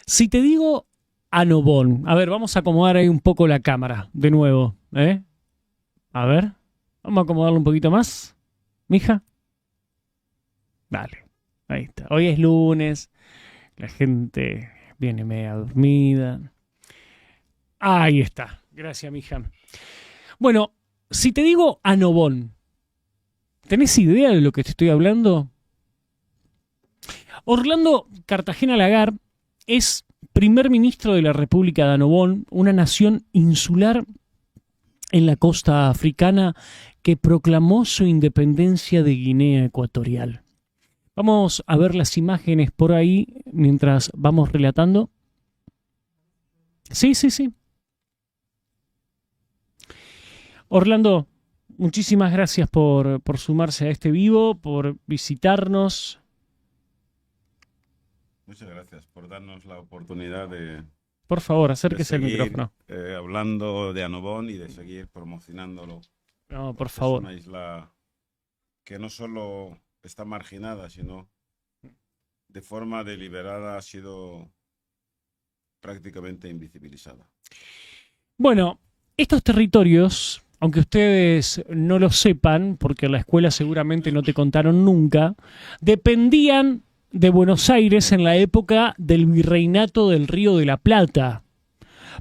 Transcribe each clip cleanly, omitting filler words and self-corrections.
Si te digo Anobón, a ver, vamos a acomodar ahí un poco la cámara, de nuevo, ¿eh? A ver, vamos a acomodarlo un poquito más, mija. Vale, ahí está. Hoy es lunes, la gente viene media dormida. Ahí está, gracias, mija. Bueno, si te digo Anobón, ¿tenés idea de lo que te estoy hablando? Orlando Cartagena Lagar es primer ministro de la República de Anobón, una nación insular en la costa africana que proclamó su independencia de Guinea Ecuatorial. Vamos a ver las imágenes por ahí mientras vamos relatando. Sí, sí, sí. Orlando, muchísimas gracias por sumarse a este vivo, por visitarnos. Muchas gracias por darnos la oportunidad Por favor, de acérquese al seguir micrófono. hablando de Anobón y de seguir promocionándolo. No, por Es favor. una isla que no solo está marginada, sino de forma deliberada ha sido prácticamente invisibilizada. Bueno, estos territorios, aunque ustedes no lo sepan, porque en la escuela seguramente no te contaron nunca, dependían de Buenos Aires en la época del virreinato del Río de la Plata.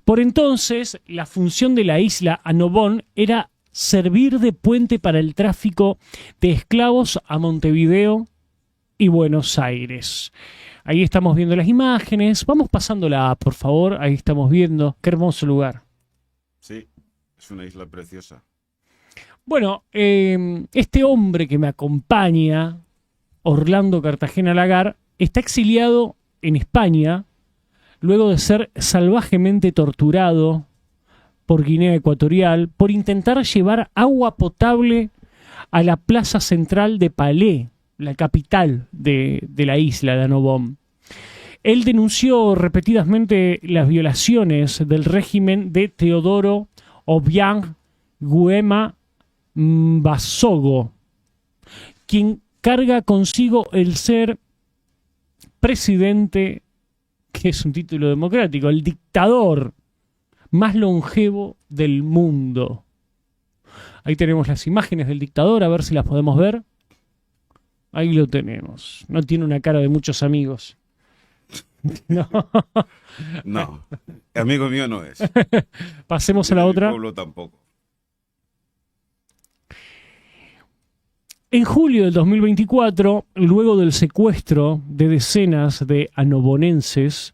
Por entonces, la función de la isla Anobón era servir de puente para el tráfico de esclavos a Montevideo y Buenos Aires. Ahí estamos viendo las imágenes. Vamos pasándola, por favor. Ahí estamos viendo. Qué hermoso lugar. Sí, es una isla preciosa. Bueno, este hombre que me acompaña, Orlando Cartagena Lagar, está exiliado en España luego de ser salvajemente torturado por Guinea Ecuatorial por intentar llevar agua potable a la plaza central de Palé, la capital de la isla de Anobón. Él denunció repetidamente las violaciones del régimen de Teodoro Obiang Nguema Mbasogo, quien carga consigo el ser presidente, que es un título democrático, el dictador más longevo del mundo. Ahí tenemos las imágenes del dictador, a ver si las podemos ver. Ahí lo tenemos. No tiene una cara de muchos amigos. No. No, amigo mío no es. Pasemos Y a la de mi otra. pueblo tampoco. En julio del 2024, luego del secuestro de decenas de anobonenses,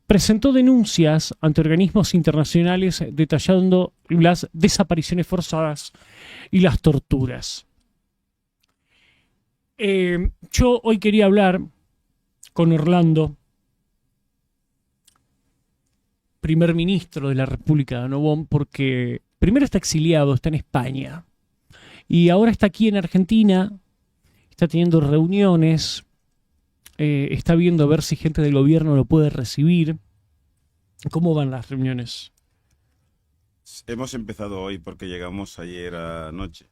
presentó denuncias ante organismos internacionales detallando las desapariciones forzadas y las torturas. Yo hoy quería hablar con Orlando, primer ministro de la República de Anobón, porque primero está exiliado, está en España, y ahora está aquí en Argentina, está teniendo reuniones, está viendo a ver si gente del gobierno lo puede recibir. ¿Cómo van las reuniones? Hemos empezado hoy porque llegamos ayer anoche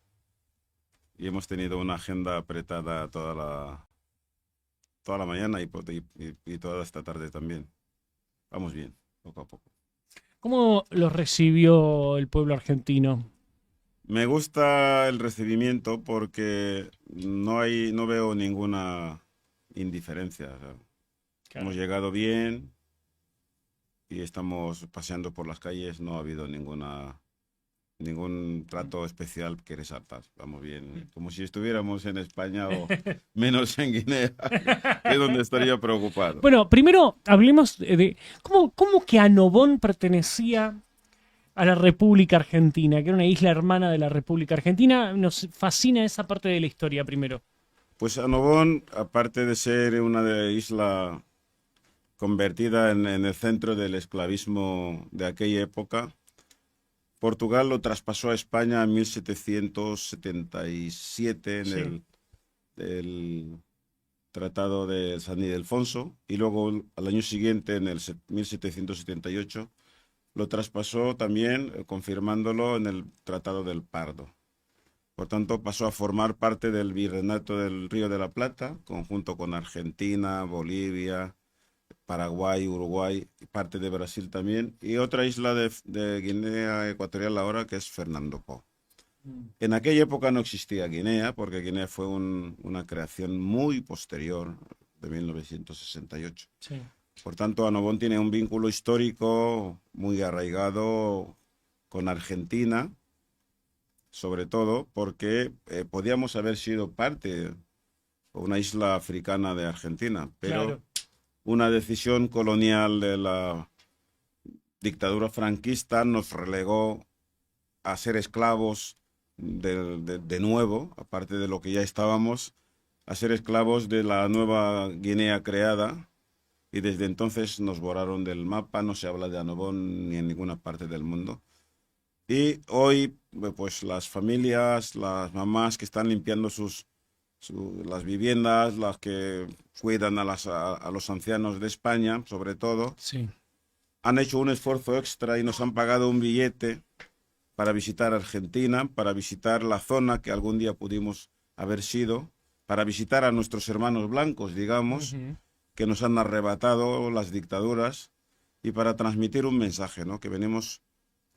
y hemos tenido una agenda apretada toda la mañana y toda esta tarde también. Vamos bien, poco a poco. ¿Cómo los recibió el pueblo argentino? Me gusta el recibimiento porque no veo ninguna indiferencia. O sea, Claro. hemos llegado bien y estamos paseando por las calles, no ha habido ningún trato especial que resaltar. Vamos bien, como si estuviéramos en España o menos en Guinea, que es donde estaría preocupado. Bueno, primero hablemos de cómo que Anobón pertenecía a la República Argentina, que era una isla hermana de la República Argentina. Nos fascina esa parte de la historia primero. Pues Anobón, aparte de ser isla convertida en el centro del esclavismo de aquella época, Portugal lo traspasó a España en 1777 en Sí. el Tratado de San Ildefonso, y luego al año siguiente, en el 1778, lo traspasó también, confirmándolo en el Tratado del Pardo. Por tanto, pasó a formar parte del Virreinato del Río de la Plata, conjunto con Argentina, Bolivia, Paraguay, Uruguay, parte de Brasil también, y otra isla de Guinea Ecuatorial ahora que es Fernando Po. En aquella época no existía Guinea, porque Guinea fue una creación muy posterior, de 1968. Sí. Por tanto, Annobón tiene un vínculo histórico muy arraigado con Argentina, sobre todo porque podíamos haber sido parte, una isla africana de Argentina, pero Claro. una decisión colonial de la dictadura franquista nos relegó a ser esclavos de nuevo, aparte de lo que ya estábamos, a ser esclavos de la nueva Guinea creada, y desde entonces nos borraron del mapa, no se habla de Annobón ni en ninguna parte del mundo. Y hoy, pues las familias, las mamás que están limpiando las viviendas, las que cuidan a los ancianos de España, sobre todo, Sí. han hecho un esfuerzo extra y nos han pagado un billete para visitar Argentina, para visitar la zona que algún día pudimos haber sido, para visitar a nuestros hermanos blancos, digamos, que nos han arrebatado las dictaduras, y para transmitir un mensaje, ¿no? Que venimos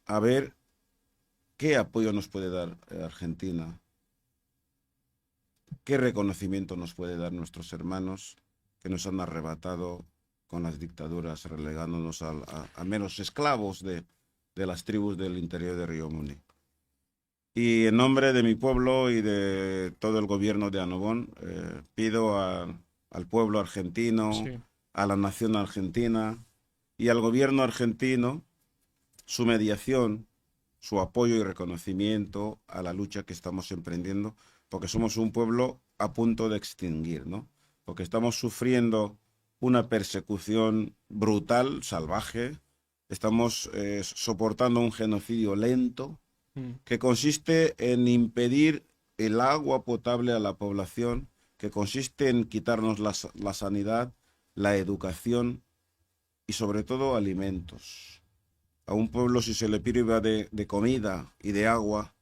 a ver qué apoyo nos puede dar Argentina, qué reconocimiento nos puede dar nuestros hermanos que nos han arrebatado con las dictaduras, relegándonos a meros esclavos de las tribus del interior de Río Muni. Y en nombre de mi pueblo y de todo el gobierno de Annobón, pido al pueblo argentino, Sí. a la nación argentina y al gobierno argentino su mediación, su apoyo y reconocimiento a la lucha que estamos emprendiendo, porque somos un pueblo a punto de extinguir, ¿no? Porque estamos sufriendo una persecución brutal, salvaje, estamos soportando un genocidio lento, que consiste en impedir el agua potable a la población, que consiste en quitarnos la sanidad, la educación y sobre todo alimentos. A un pueblo, si se le priva de comida y de agua,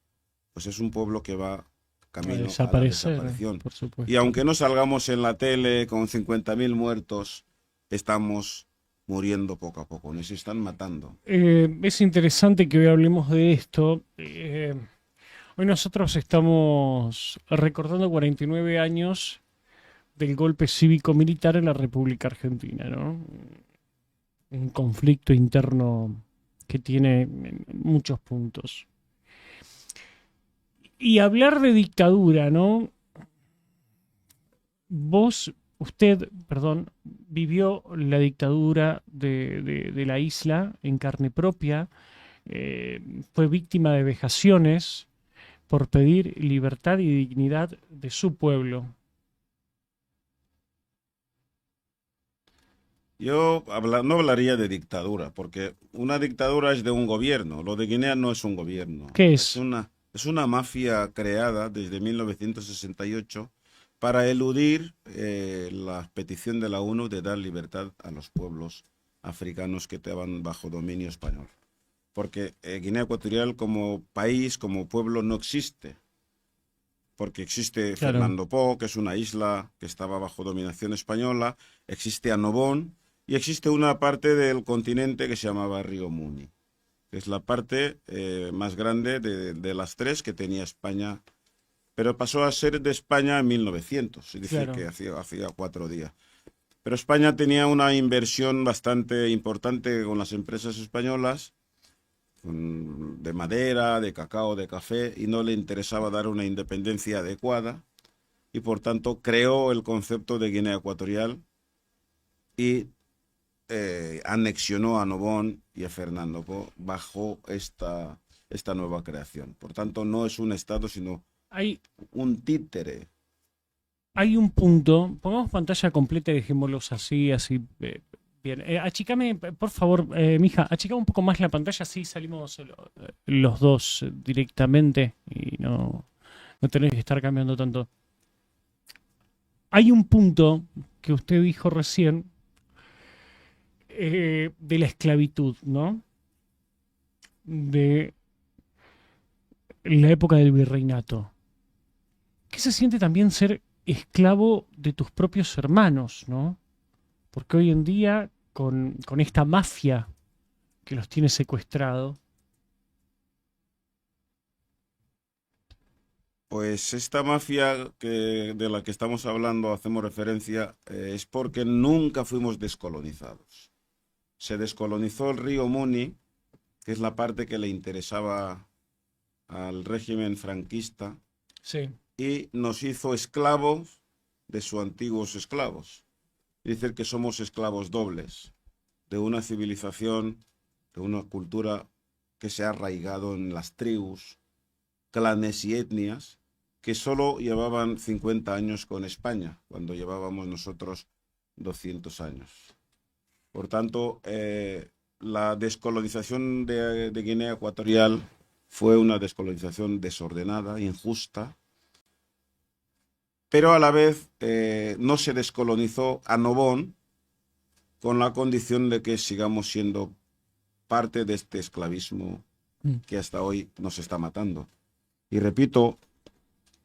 pues es un pueblo que va camino a la desaparición. Por supuesto. Y aunque no salgamos en la tele con 50.000 muertos, estamos muriendo poco a poco, nos están matando. Es interesante que hoy hablemos de esto. Hoy nosotros estamos recordando 49 años del golpe cívico-militar en la República Argentina, ¿no? Un conflicto interno que tiene muchos puntos. Y hablar de dictadura, ¿no? Usted, vivió la dictadura de la isla en carne propia, fue víctima de vejaciones por pedir libertad y dignidad de su pueblo. Yo no hablaría de dictadura, porque una dictadura es de un gobierno, lo de Guinea no es un gobierno. ¿Qué es? Es una mafia creada desde 1968 para eludir la petición de la ONU de dar libertad a los pueblos africanos que estaban bajo dominio español. Porque Guinea Ecuatorial como país, como pueblo, no existe. Porque existe Fernando Po, que es una isla que estaba bajo dominación española, existe Annobón y existe una parte del continente que se llamaba Río Muni, que es la parte más grande de las tres que tenía España, pero pasó a ser de España en 1900, se dice que hacía 4 días. Pero España tenía una inversión bastante importante con las empresas españolas, de madera, de cacao, de café, y no le interesaba dar una independencia adecuada, y por tanto creó el concepto de Guinea Ecuatorial y anexionó a Annobón y a Fernando Po bajo esta nueva creación. Por tanto, no es un Estado, sino un títere. Hay un punto, pongamos pantalla completa y dejémoslos así, bien. Achicame, por favor, mija, achicame un poco más la pantalla, así salimos los dos directamente y no tenés que estar cambiando tanto. Hay un punto que usted dijo recién de la esclavitud, ¿no? De la época del virreinato. ¿Qué se siente también ser esclavo de tus propios hermanos, ¿no? Porque hoy en día con esta mafia que los tiene secuestrados? Pues esta mafia de la que estamos hablando, hacemos referencia, es porque nunca fuimos descolonizados. Se descolonizó el río Muni, que es la parte que le interesaba al régimen franquista, Sí. y nos hizo esclavos de sus antiguos esclavos. Dicen que somos esclavos dobles de una civilización, de una cultura que se ha arraigado en las tribus, clanes y etnias que solo llevaban 50 años con España, cuando llevábamos nosotros 200 años. Por tanto, la descolonización de Guinea Ecuatorial fue una descolonización desordenada, injusta, pero a la vez no se descolonizó a Nobón con la condición de que sigamos siendo parte de este esclavismo que hasta hoy nos está matando. Y repito,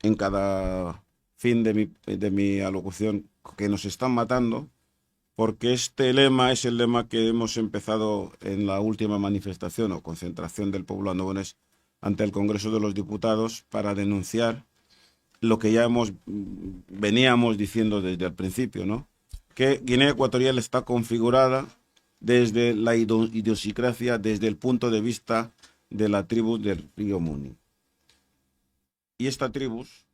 en cada fin de mi alocución, que nos están matando, porque este lema es el lema que hemos empezado en la última manifestación o concentración del pueblo andonés ante el Congreso de los Diputados para denunciar lo que ya veníamos diciendo desde el principio, ¿no? Que Guinea Ecuatorial está configurada desde la idiosincrasia, desde el punto de vista de la tribu del río Muni. Y estas tribus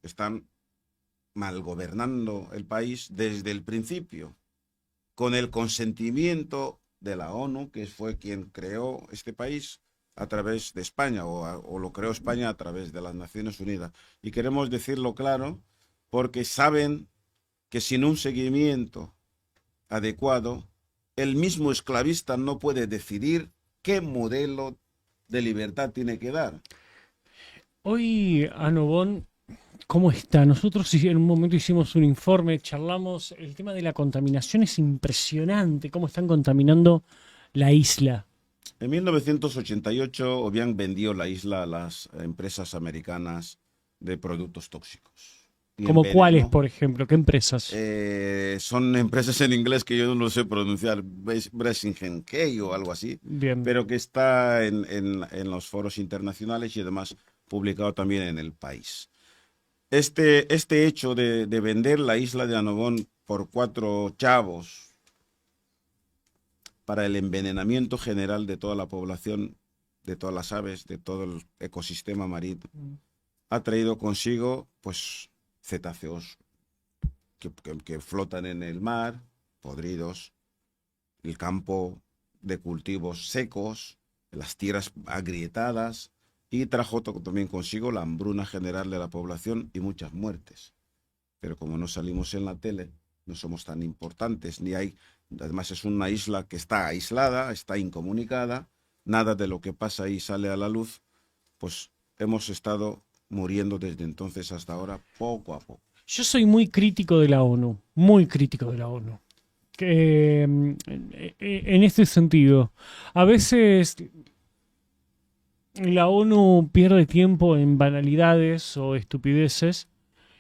están malgobernando el país desde el principio, con el consentimiento de la ONU, que fue quien creó este país a través de España, o lo creó España a través de las Naciones Unidas. Y queremos decirlo claro, porque saben que sin un seguimiento adecuado, el mismo esclavista no puede decidir qué modelo de libertad tiene que dar. Hoy, Anobón, ¿cómo está? Nosotros en un momento hicimos un informe, charlamos, el tema de la contaminación es impresionante, cómo están contaminando la isla. En 1988, Obiang vendió la isla a las empresas americanas de productos tóxicos. ¿Como cuáles, por ejemplo? ¿Qué empresas? Son empresas en inglés que yo no sé pronunciar, Bresingen Key o algo así, Bien. pero que está en los foros internacionales y además publicado también en El País. Este hecho de vender la isla de Anobón por 4 chavos para el envenenamiento general de toda la población, de todas las aves, de todo el ecosistema marino, ha traído consigo, pues, cetáceos que flotan en el mar, podridos, el campo de cultivos secos, las tierras agrietadas, y trajo también consigo la hambruna general de la población y muchas muertes. Pero como no salimos en la tele, no somos tan importantes, ni hay, además es una isla que está aislada, está incomunicada, nada de lo que pasa ahí sale a la luz, pues hemos estado muriendo desde entonces hasta ahora, poco a poco. Yo soy muy crítico de la ONU, muy crítico de la ONU. En este sentido, a veces la ONU pierde tiempo en banalidades o estupideces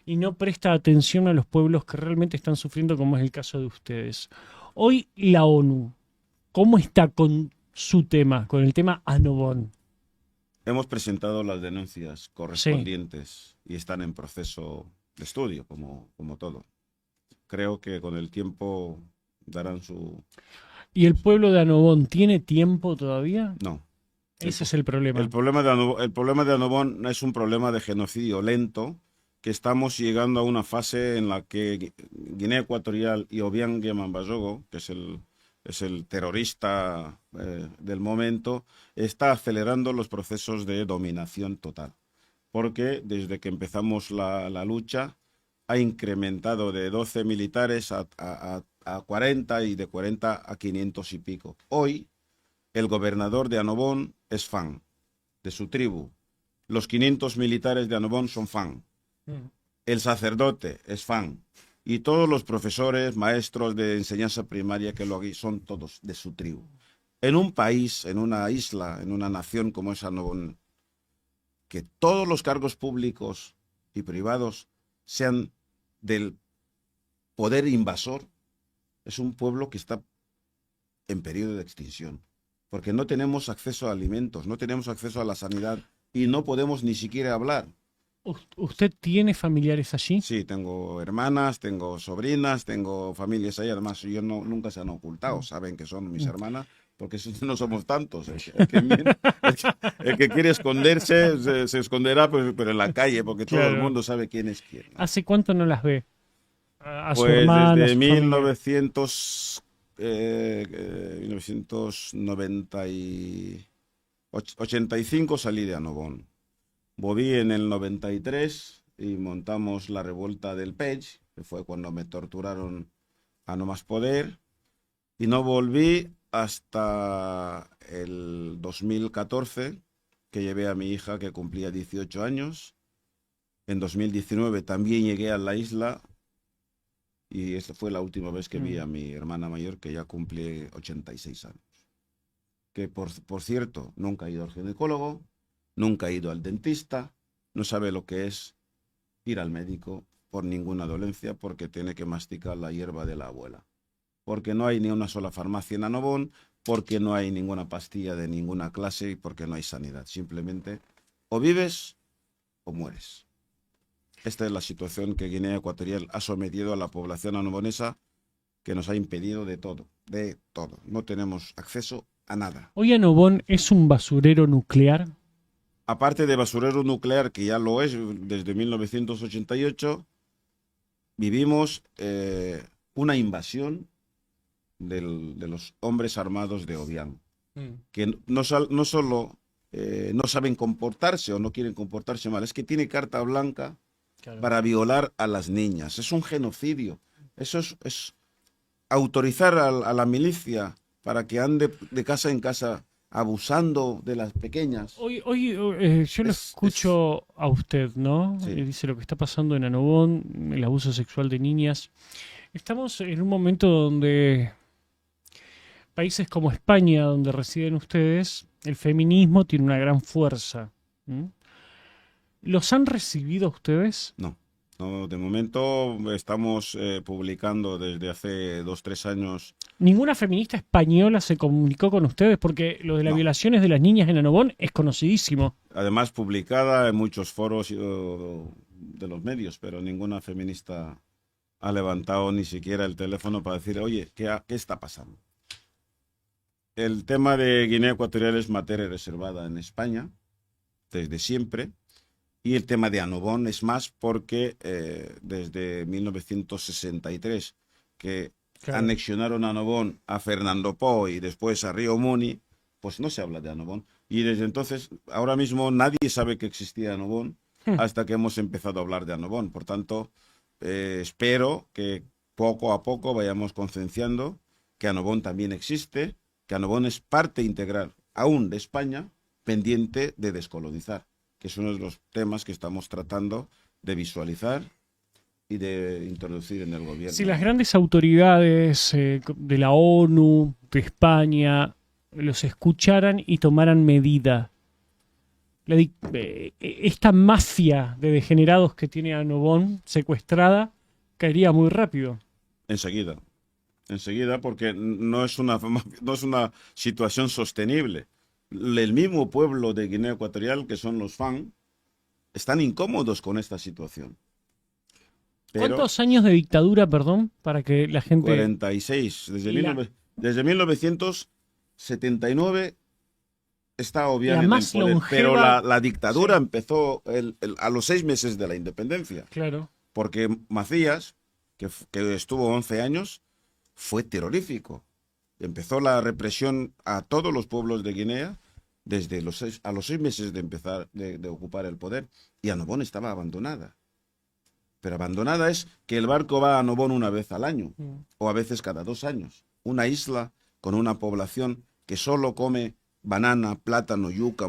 y no presta atención a los pueblos que realmente están sufriendo, como es el caso de ustedes. Hoy la ONU, ¿cómo está con su tema, con el tema Anobón? Hemos presentado las denuncias correspondientes y están en proceso de estudio, como todo. Creo que con el tiempo darán su... ¿Y el pueblo de Anobón tiene tiempo todavía? No. Ese es el problema. El problema de Anobón es un problema de genocidio lento, que estamos llegando a una fase en la que Guinea Ecuatorial y Obiang Mbasogo, que es el terrorista del momento, está acelerando los procesos de dominación total. Porque desde que empezamos la lucha ha incrementado de 12 militares a 40 y de 40 a 500 y pico. Hoy el gobernador de Anobón es Fan, de su tribu. Los 500 militares de Anobón son Fan. El sacerdote es Fan. Y todos los profesores, maestros de enseñanza primaria que lo hagan son todos de su tribu. En un país, en una isla, en una nación como es Anobón, que todos los cargos públicos y privados sean del poder invasor, es un pueblo que está en periodo de extinción, porque no tenemos acceso a alimentos, no tenemos acceso a la sanidad y no podemos ni siquiera hablar. ¿Usted tiene familiares allí? Sí, tengo hermanas, tengo sobrinas, tengo familias ahí, además ellos nunca se han ocultado, saben que son mis hermanas, porque no somos tantos. El que quiere esconderse se esconderá, pero en la calle, porque todo el Claro. mundo sabe quién es quién, ¿no? ¿Hace cuánto no las ve? A su Pues hermana, a desde su familia. 1985 salí de Annobón. Volví en el 93 y montamos la revuelta del Pech, que fue cuando me torturaron a no más poder. Y no volví hasta el 2014, que llevé a mi hija que cumplía 18 años. En 2019 también llegué a la isla y esta fue la última vez que vi a mi hermana mayor, que ya cumple 86 años. Que por cierto, nunca ha ido al ginecólogo, nunca ha ido al dentista, no sabe lo que es ir al médico por ninguna dolencia porque tiene que masticar la hierba de la abuela. Porque no hay ni una sola farmacia en Annobón, porque no hay ninguna pastilla de ninguna clase y porque no hay sanidad. Simplemente o vives o mueres. Esta es la situación que Guinea Ecuatorial ha sometido a la población annobonesa, que nos ha impedido de todo, de todo. No tenemos acceso a nada. ¿Hoy Annobón es un basurero nuclear? Aparte de basurero nuclear, que ya lo es desde 1988, vivimos una invasión de los hombres armados de Obiang, que no solo no saben comportarse o no quieren comportarse mal, es que tiene carta blanca Claro. para violar a las niñas. Es un genocidio. Eso es autorizar a la milicia para que ande de casa en casa abusando de las pequeñas. Hoy yo lo Es- escucho a usted, ¿no? Sí. Dice lo que está pasando en Annobón, el abuso sexual de niñas. Estamos en un momento donde países como España, donde residen ustedes, el feminismo tiene una gran fuerza. ¿M? ¿Los han recibido ustedes? No. No, de momento estamos publicando desde hace 2, 3 años. ¿Ninguna feminista española se comunicó con ustedes? Porque lo de las No. violaciones de las niñas en Annobón es conocidísimo. Además publicada en muchos foros de los medios, pero ninguna feminista ha levantado ni siquiera el teléfono para decir, oye, ¿qué está pasando? El tema de Guinea Ecuatorial es materia reservada en España, desde siempre, y el tema de Annobón es más porque desde 1963, que Claro. anexionaron Annobón a Fernando Po y después a Río Muni, pues no se habla de Annobón. Y desde entonces, ahora mismo nadie sabe que existía Annobón hasta que hemos empezado a hablar de Annobón. Por tanto, espero que poco a poco vayamos concienciando que Annobón también existe, que Annobón es parte integral aún de España, pendiente de descolonizar, que es uno de los temas que estamos tratando de visualizar y de introducir en el gobierno. Si las grandes autoridades de la ONU, de España, los escucharan y tomaran medida, esta mafia de degenerados que tiene Annobón secuestrada caería muy rápido. Enseguida, porque no es una situación sostenible. El mismo pueblo de Guinea Ecuatorial, que son los Fan, están incómodos con esta situación. Pero ¿Cuántos años de dictadura, perdón, para que la gente... 46, desde 1979 está Obiang La en el más poder, longeva- pero la dictadura Sí. empezó a los 6 meses de la independencia, Claro. porque Macías, que estuvo 11 años, fue terrorífico. Empezó la represión a todos los pueblos de Guinea desde a los 6 meses de empezar de ocupar el poder, y Annobón estaba abandonada. Pero abandonada es que el barco va a Annobón una vez al año, o a veces cada 2 años. Una isla con una población que solo come banana, plátano, yuca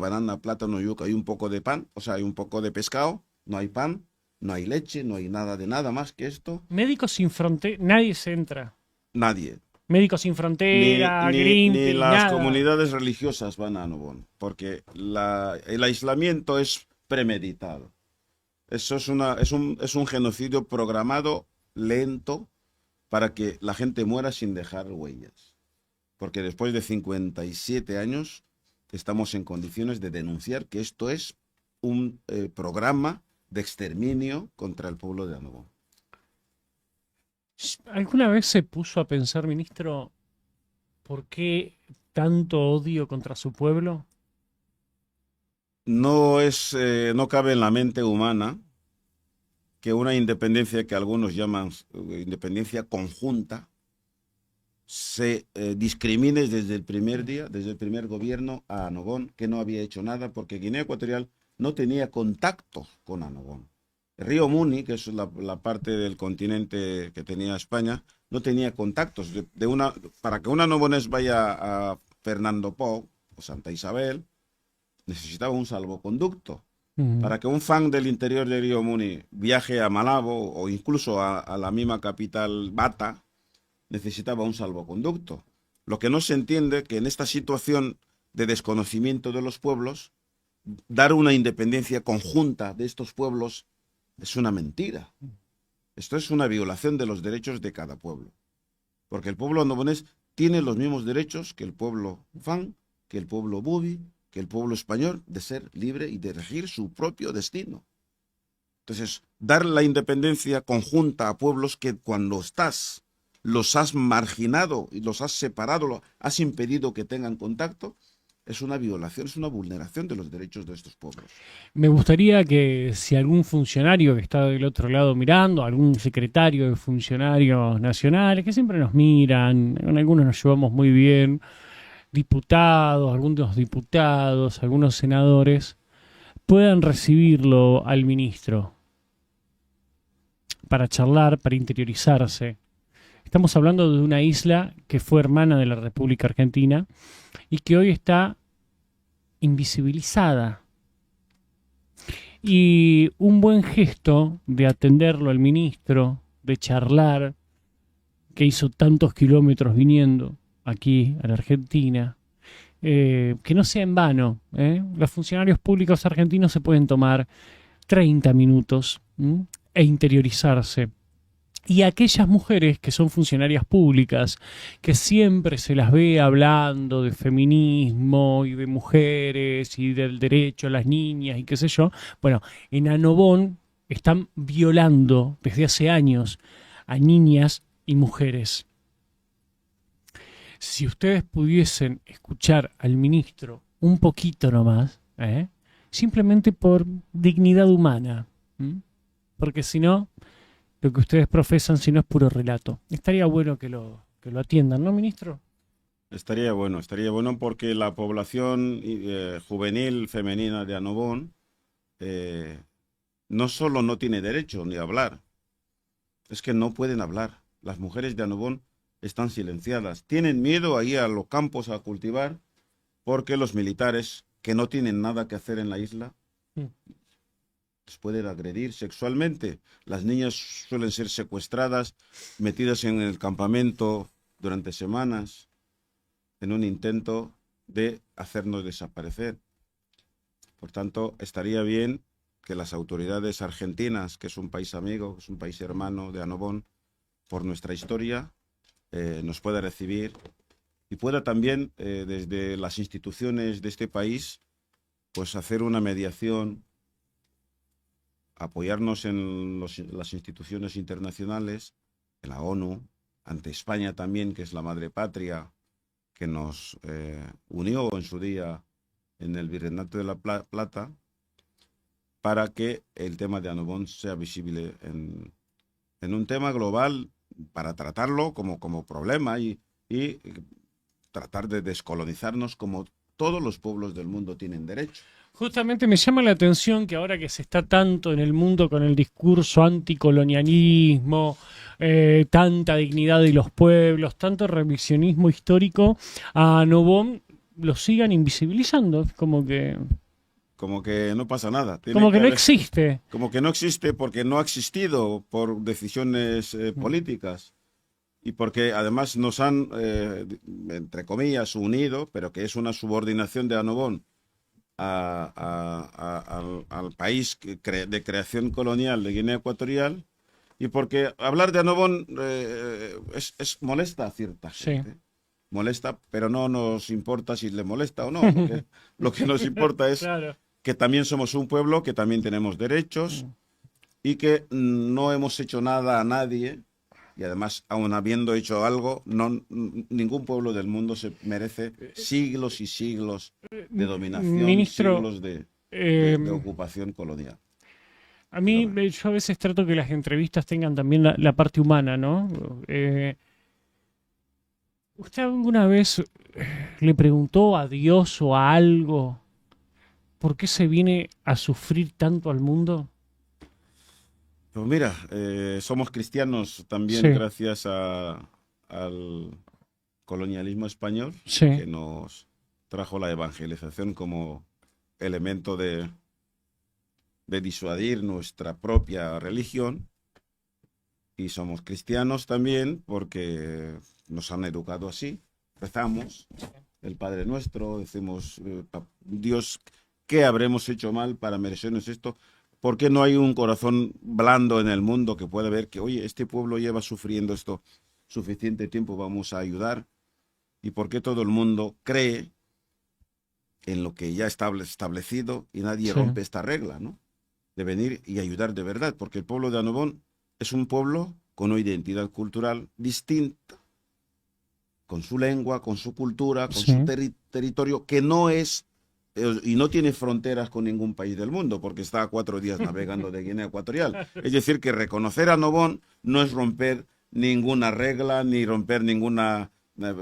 y un poco de pan, o sea, hay un poco de pescado, no hay pan, no hay leche, no hay nada de nada más que esto. Médicos sin fronteras, nadie se entra. Nadie. Médicos sin Ni frontera, Greenpeace, las nada. comunidades religiosas van a Annobón, porque el aislamiento es premeditado. Eso es un genocidio programado, lento, para que la gente muera sin dejar huellas. porque después de 57 años estamos en condiciones de denunciar que esto es un programa de exterminio contra el pueblo de Anobón. ¿Alguna vez se puso a pensar, ministro, por qué tanto odio contra su pueblo? No cabe en la mente humana que una independencia que algunos llaman independencia conjunta se discrimine desde el primer día, desde el primer gobierno a Anobón, que no había hecho nada porque Guinea Ecuatorial no tenía contacto con Anobón. El río Muni, que es la parte del continente que tenía España, no tenía contactos. Para que un anobonés vaya a Fernando Poo o Santa Isabel, necesitaba un salvoconducto. Mm. Para que un fan del interior del río Muni viaje a Malabo o incluso a la misma capital Bata, necesitaba un salvoconducto. Lo que no se entiende que en esta situación de desconocimiento de los pueblos, dar una independencia conjunta de estos pueblos es una mentira. Esto es una violación de los derechos de cada pueblo. Porque el pueblo andobonés tiene los mismos derechos que el pueblo fan, que el pueblo bubi, que el pueblo español, de ser libre y de regir su propio destino. Entonces, dar la independencia conjunta a pueblos que cuando los has marginado y los has separado, has impedido que tengan contacto, es una violación, es una vulneración de los derechos de estos pueblos. Me gustaría que si algún funcionario que está del otro lado mirando, algún secretario de funcionarios nacionales, que siempre nos miran, con algunos nos llevamos muy bien, diputados, algunos diputados, algunos senadores, puedan recibirlo al ministro para charlar, para interiorizarse. Estamos hablando de una isla que fue hermana de la República Argentina y que hoy está invisibilizada. Y un buen gesto de atenderlo al ministro, de charlar, que hizo tantos kilómetros viniendo aquí a la Argentina, que no sea en vano. Los funcionarios públicos argentinos se pueden tomar 30 minutos e interiorizarse. Y aquellas mujeres que son funcionarias públicas, que siempre se las ve hablando de feminismo y de mujeres y del derecho a las niñas y qué sé yo, bueno, en Anobón están violando desde hace años a niñas y mujeres. Si ustedes pudiesen escuchar al ministro un poquito nomás, simplemente por dignidad humana, porque si no, lo que ustedes profesan, si no es puro relato. Estaría bueno que lo atiendan, ¿no, ministro? Estaría bueno porque la población juvenil femenina de Anobón no solo no tiene derecho ni a hablar, es que no pueden hablar. Las mujeres de Anobón están silenciadas, tienen miedo a ir a los campos a cultivar porque los militares, que no tienen nada que hacer en la isla, les pueden agredir sexualmente. Las niñas suelen ser secuestradas, metidas en el campamento durante semanas, en un intento de hacernos desaparecer. Por tanto, estaría bien que las autoridades argentinas, que es un país amigo, que es un país hermano de Anobón, por nuestra historia, nos pueda recibir y pueda también, desde las instituciones de este país, pues hacer una mediación, apoyarnos en las instituciones internacionales, en la ONU, ante España también, que es la madre patria, que nos unió en su día en el Virreinato de la Plata, para que el tema de Anobón sea visible en un tema global, para tratarlo como problema y tratar de descolonizarnos como todos los pueblos del mundo tienen derecho. Justamente me llama la atención que ahora que se está tanto en el mundo con el discurso anticolonialismo, tanta dignidad de los pueblos, tanto revisionismo histórico, a Anobón lo sigan invisibilizando, como que no pasa nada. Como que no existe. Como que no existe porque no ha existido por decisiones políticas y porque además nos han, entre comillas, unido, pero que es una subordinación de Anobón al país de creación colonial de Guinea Ecuatorial, y porque hablar de Anobón es molesta a cierta gente. Sí. molesta, pero no nos importa si le molesta o no. Lo que nos importa es Claro. que también somos un pueblo, que también tenemos derechos y que no hemos hecho nada a nadie. Y además, aun habiendo hecho algo, ningún pueblo del mundo se merece siglos y siglos de dominación, Ministro, siglos eh, de ocupación colonial. a Pero mí, bueno. yo a veces trato que las entrevistas tengan también la parte humana, ¿no? ¿Usted alguna vez le preguntó a Dios o a algo por qué se viene a sufrir tanto al mundo? Pues mira, somos cristianos también Sí, gracias al colonialismo español, sí, que nos trajo la evangelización como elemento de disuadir nuestra propia religión. Y somos cristianos también porque nos han educado así. Rezamos el Padre Nuestro, decimos, Dios, ¿qué habremos hecho mal para merecernos esto? ¿Por qué no hay un corazón blando en el mundo que pueda ver que, oye, este pueblo lleva sufriendo esto suficiente tiempo, vamos a ayudar? ¿Y por qué todo el mundo cree en lo que ya está establecido y nadie sí, rompe esta regla, ¿no? De venir y ayudar de verdad, porque el pueblo de Annobón es un pueblo con una identidad cultural distinta, con su lengua, con su cultura, con su sí. territorio, que no es y no tiene fronteras con ningún país del mundo, porque está a 4 días navegando de Guinea Ecuatorial. Es decir, que reconocer a Annobón no es romper ninguna regla ni romper ninguna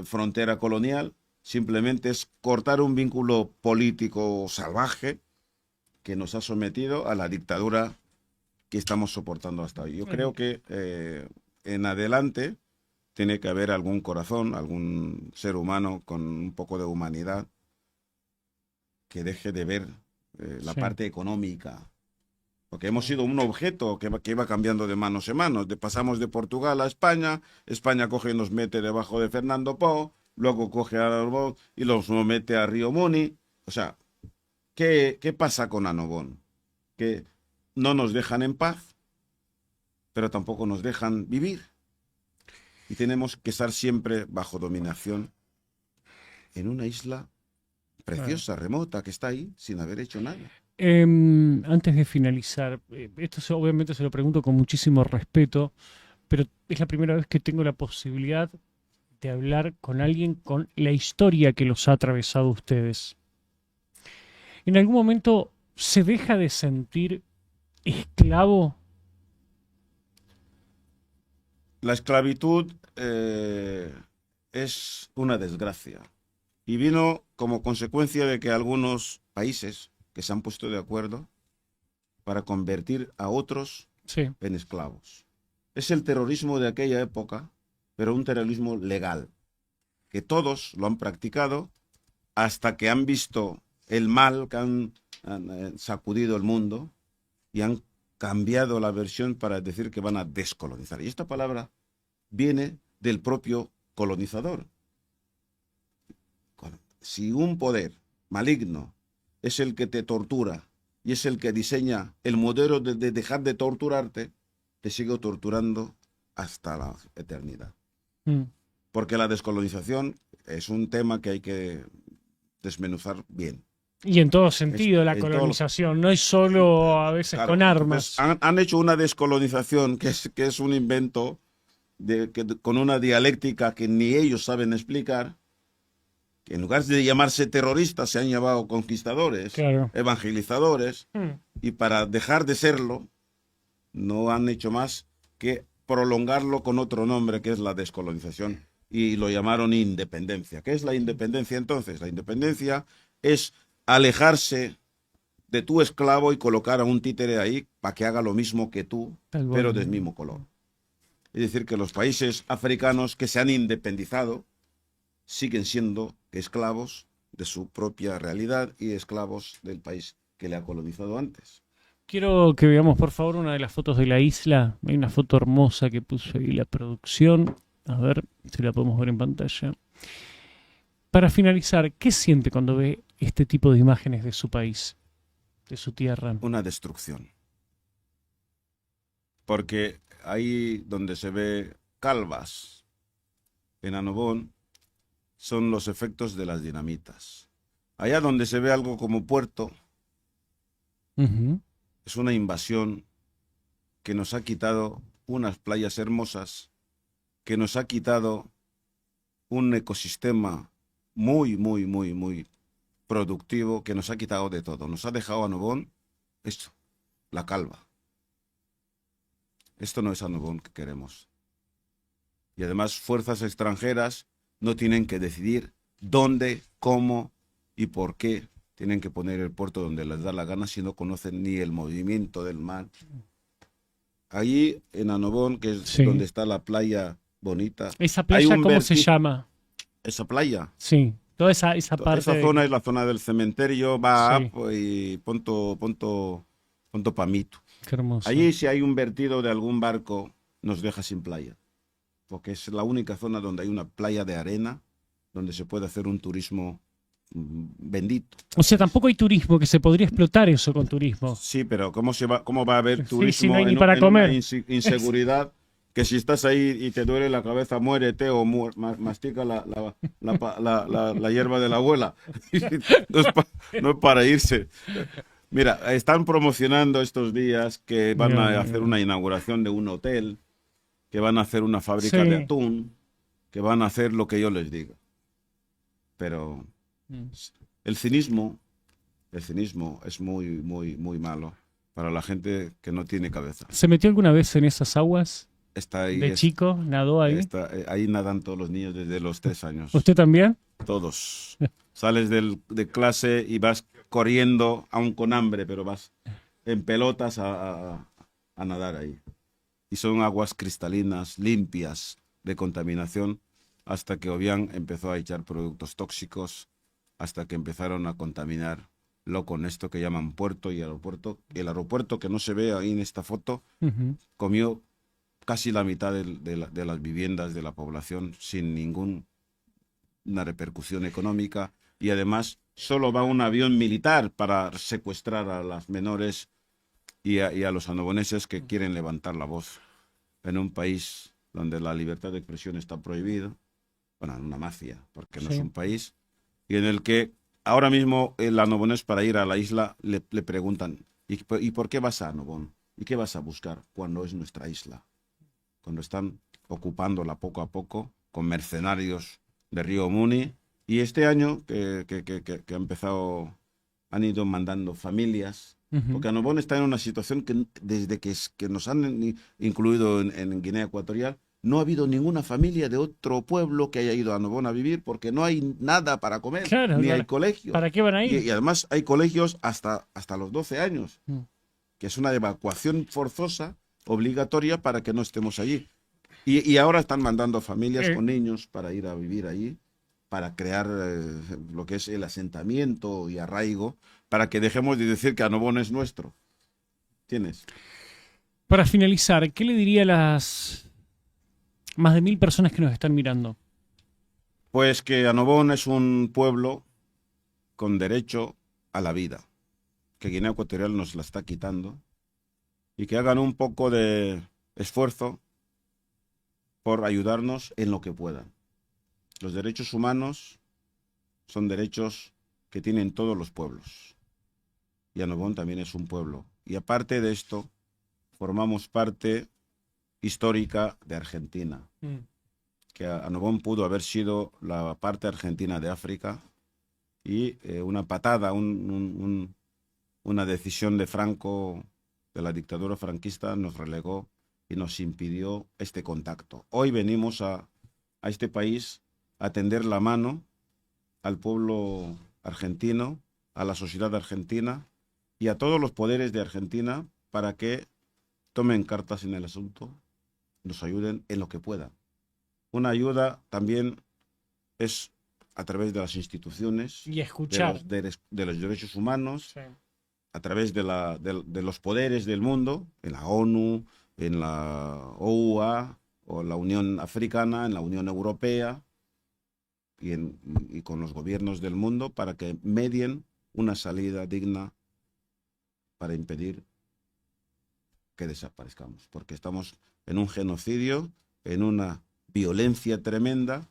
frontera colonial, simplemente es cortar un vínculo político salvaje que nos ha sometido a la dictadura que estamos soportando hasta hoy. Yo creo que en adelante tiene que haber algún corazón, algún ser humano con un poco de humanidad que deje de ver la Sí. parte económica. Porque hemos sido un objeto que iba cambiando de manos en manos. Pasamos de Portugal a España, España coge y nos mete debajo de Fernando Poo, luego coge a Annobón y los mete a Río Muni. O sea, ¿qué pasa con Annobón? Que no nos dejan en paz, pero tampoco nos dejan vivir. Y tenemos que estar siempre bajo dominación en una isla Claro. preciosa, remota, que está ahí sin haber hecho nada. Antes de finalizar, obviamente se lo pregunto con muchísimo respeto, pero es la primera vez que tengo la posibilidad de hablar con alguien con la historia que los ha atravesado a ustedes. ¿En algún momento se deja de sentir esclavo? La esclavitud es una desgracia y vino como consecuencia de que algunos países que se han puesto de acuerdo para convertir a otros Sí, en esclavos. Es el terrorismo de aquella época, pero un terrorismo legal, que todos lo han practicado hasta que han visto el mal que han sacudido el mundo y han cambiado la versión para decir que van a descolonizar. Y esta palabra viene del propio colonizador. Si un poder maligno es el que te tortura y es el que diseña el modelo de dejar de torturarte, te sigue torturando hasta la eternidad. mm. Porque la descolonización es un tema que hay que desmenuzar bien. Y en todo Es, sentido la en todo, colonización, no es solo a veces con claro, entonces armas. han hecho una descolonización que es un invento con una dialéctica que ni ellos saben explicar, que en lugar de llamarse terroristas se han llamado conquistadores, Claro. evangelizadores, Mm. y para dejar de serlo no han hecho más que prolongarlo con otro nombre que es la descolonización y lo llamaron independencia. ¿Qué es la independencia entonces? La independencia es alejarse de tu esclavo y colocar a un títere ahí para que haga lo mismo que tú, Tal pero cual. del mismo color. Es decir, que los países africanos que se han independizado siguen siendo esclavos de su propia realidad y esclavos del país que le ha colonizado antes. Quiero que veamos por favor una de las fotos de la isla. Hay una foto hermosa que puso ahí la producción. A ver si la podemos ver en pantalla. Para finalizar, ¿qué siente cuando ve este tipo de imágenes de su país, de su tierra? Una destrucción. Porque ahí donde se ve Calvas, en Annobón, son los efectos de las dinamitas. Allá donde se ve algo como puerto, Ujú. es una invasión que nos ha quitado unas playas hermosas, que nos ha quitado un ecosistema muy productivo, que nos ha quitado de todo. Nos ha dejado a Nobón esto, la calva. Esto no es a Nobón que queremos. Y además fuerzas extranjeras no tienen que decidir dónde, cómo y por qué tienen que poner el puerto donde les da la gana si no conocen ni el movimiento del mar. Allí en Anobón, que es donde Sí. está la playa bonita, ¿Esa hay playa un cómo se llama? esa playa. Sí, toda esa parte Esa de... zona es la zona del cementerio, va a Sí, y punto Pamito. qué hermoso. Allí si hay un vertido de algún barco, nos deja sin playa, porque es la única zona donde hay una playa de arena, donde se puede hacer un turismo bendito. O sea, tampoco hay turismo, que se podría explotar eso con turismo. Sí, pero ¿cómo va a haber Sí, sí, no hay turismo ni para en una comer. inseguridad? Que si estás ahí y te duele la cabeza, muérete o mastica la hierba de la abuela. No es, no es para irse. Mira, están promocionando estos días que van a hacer una inauguración de un hotel, que van a hacer una fábrica de Sí. atún, que van a hacer lo que yo les diga. Pero Mm. el cinismo, el cinismo es muy malo para la gente que no tiene cabeza. ¿Se metió alguna vez en esas aguas Está ahí, de chico? ¿Nadó ahí? ahí nadan todos los niños desde los 3 años. ¿Usted también? Todos. Sales de clase y vas corriendo, aún con hambre, pero vas en pelotas a nadar ahí. Y son aguas cristalinas, limpias, de contaminación, hasta que Obiang empezó a echar productos tóxicos, hasta que empezaron a contaminarlo con esto que llaman puerto y aeropuerto. El aeropuerto que no se ve ahí en esta foto Ujú. comió casi la mitad de las viviendas de la población sin ninguna repercusión económica y además solo va un avión militar para secuestrar a las menores y a los anoboneses que quieren levantar la voz en un país donde la libertad de expresión está prohibida, bueno, en una mafia, porque no es Sí. un país, y en el que ahora mismo el anobonés para ir a la isla le preguntan, ¿y por qué vas a Anobón? ¿Y qué vas a buscar cuando es nuestra isla? Cuando están ocupándola poco a poco con mercenarios de Río Muni. Y este año que ha empezado, han ido mandando familias, Ujú. porque Anobón está en una situación que desde que nos han incluido en Guinea Ecuatorial, no ha habido ninguna familia de otro pueblo que haya ido a Anobón a vivir porque no hay nada para comer, Claro, ni hay claro. colegios. ¿Para qué van a Y, ir? y además hay colegios hasta los 12 años, Mm. que es una evacuación forzosa, obligatoria para que no estemos allí. Y ahora están mandando familias con niños para ir a vivir allí, para crear lo que es el asentamiento y arraigo, para que dejemos de decir que Anobón es nuestro. ¿Tienes? Para finalizar, ¿qué le diría a las más de 1000 personas que nos están mirando? Pues que Anobón es un pueblo con derecho a la vida, que Guinea Ecuatorial nos la está quitando, y que hagan un poco de esfuerzo por ayudarnos en lo que puedan. Los derechos humanos son derechos que tienen todos los pueblos. Y Anobón también es un pueblo. Y aparte de esto, formamos parte histórica de Argentina. Mm. Que Anobón pudo haber sido la parte argentina de África y una patada, una decisión de Franco, de la dictadura franquista, nos relegó y nos impidió este contacto. Hoy venimos a este país a tender la mano al pueblo argentino, a la sociedad argentina y a todos los poderes de Argentina para que tomen cartas en el asunto, nos ayuden en lo que puedan. Una ayuda también es a través de las instituciones, Y de escuchar. de los derechos humanos, Sí. a través de los poderes del mundo, en la ONU, en la OUA o la Unión Africana, en la Unión Europea y con los gobiernos del mundo para que medien una salida digna para impedir que desaparezcamos, porque estamos en un genocidio, en una violencia tremenda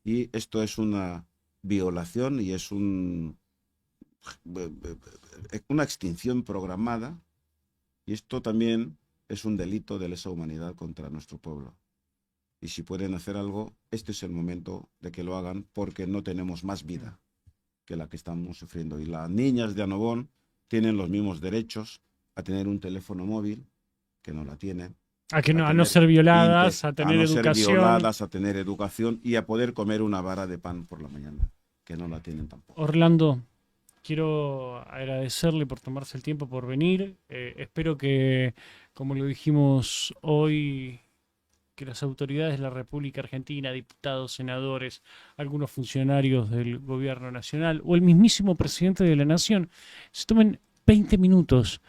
Y esto es una violación y es una extinción programada, y esto también es un delito de lesa humanidad contra nuestro pueblo. Y si pueden hacer algo, este es el momento de que lo hagan, porque no tenemos más vida que la que estamos sufriendo. Y las niñas de Annobón tienen los mismos derechos a tener un teléfono móvil, que no la tienen. A no ser violadas, a tener educación. Ser violadas, a tener educación y a poder comer una vara de pan por la mañana, que no la tienen tampoco. Orlando, quiero agradecerle por tomarse el tiempo, por venir. Espero que, como lo dijimos hoy, que las autoridades de la República Argentina, diputados, senadores, algunos funcionarios del gobierno nacional o el mismísimo presidente de la nación se tomen 20 minutos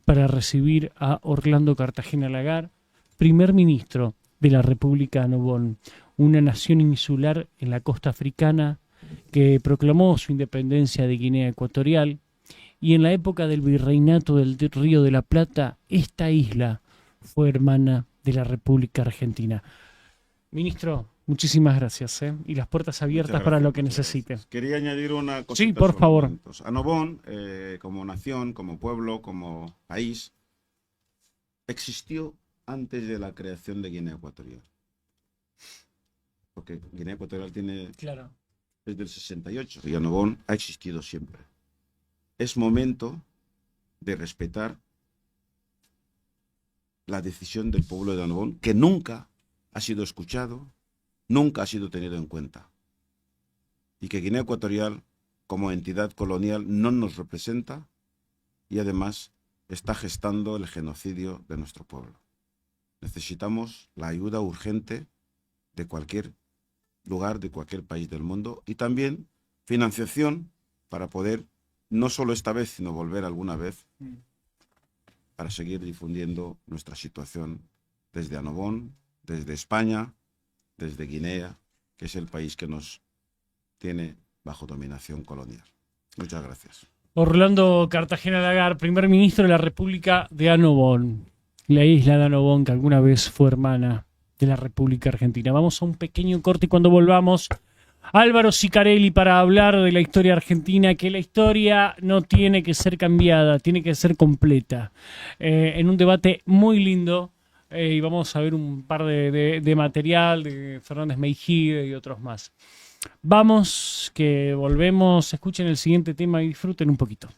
para recibir a Orlando Cartagena Lagar, primer ministro de la República de Annobón, una nación insular en la costa africana que proclamó su independencia de Guinea Ecuatorial, y en la época del virreinato del Río de la Plata, esta isla fue hermana de la República Argentina. Ministro, muchísimas gracias, y las puertas abiertas para lo que necesite. Quería añadir una cosita. Sí, por favor. Annobón, como nación, como pueblo, como país, existió antes de la creación de Guinea Ecuatorial. Porque Guinea Ecuatorial tiene... Claro. Desde el 68, y Annobón ha existido siempre. Es momento de respetar la decisión del pueblo de Annobón, que nunca ha sido escuchado, nunca ha sido tenido en cuenta. Y que Guinea Ecuatorial, como entidad colonial, no nos representa, y además está gestando el genocidio de nuestro pueblo. Necesitamos la ayuda urgente de cualquier lugar, de cualquier país del mundo, y también financiación para poder, no solo esta vez, sino volver alguna vez, para seguir difundiendo nuestra situación desde Annobón, desde España, desde Guinea, que es el país que nos tiene bajo dominación colonial. Muchas gracias. Orlando Cartagena Lagar, primer ministro de la República de Annobón, la isla de Annobón que alguna vez fue hermana de la República Argentina. Vamos a un pequeño corte y cuando volvamos, Álvaro Sicarelli para hablar de la historia argentina, que la historia no tiene que ser cambiada, tiene que ser completa. En un debate muy lindo, y vamos a ver un par de material de Fernández Meijide y otros más. Vamos, que volvemos, escuchen el siguiente tema y disfruten un poquito.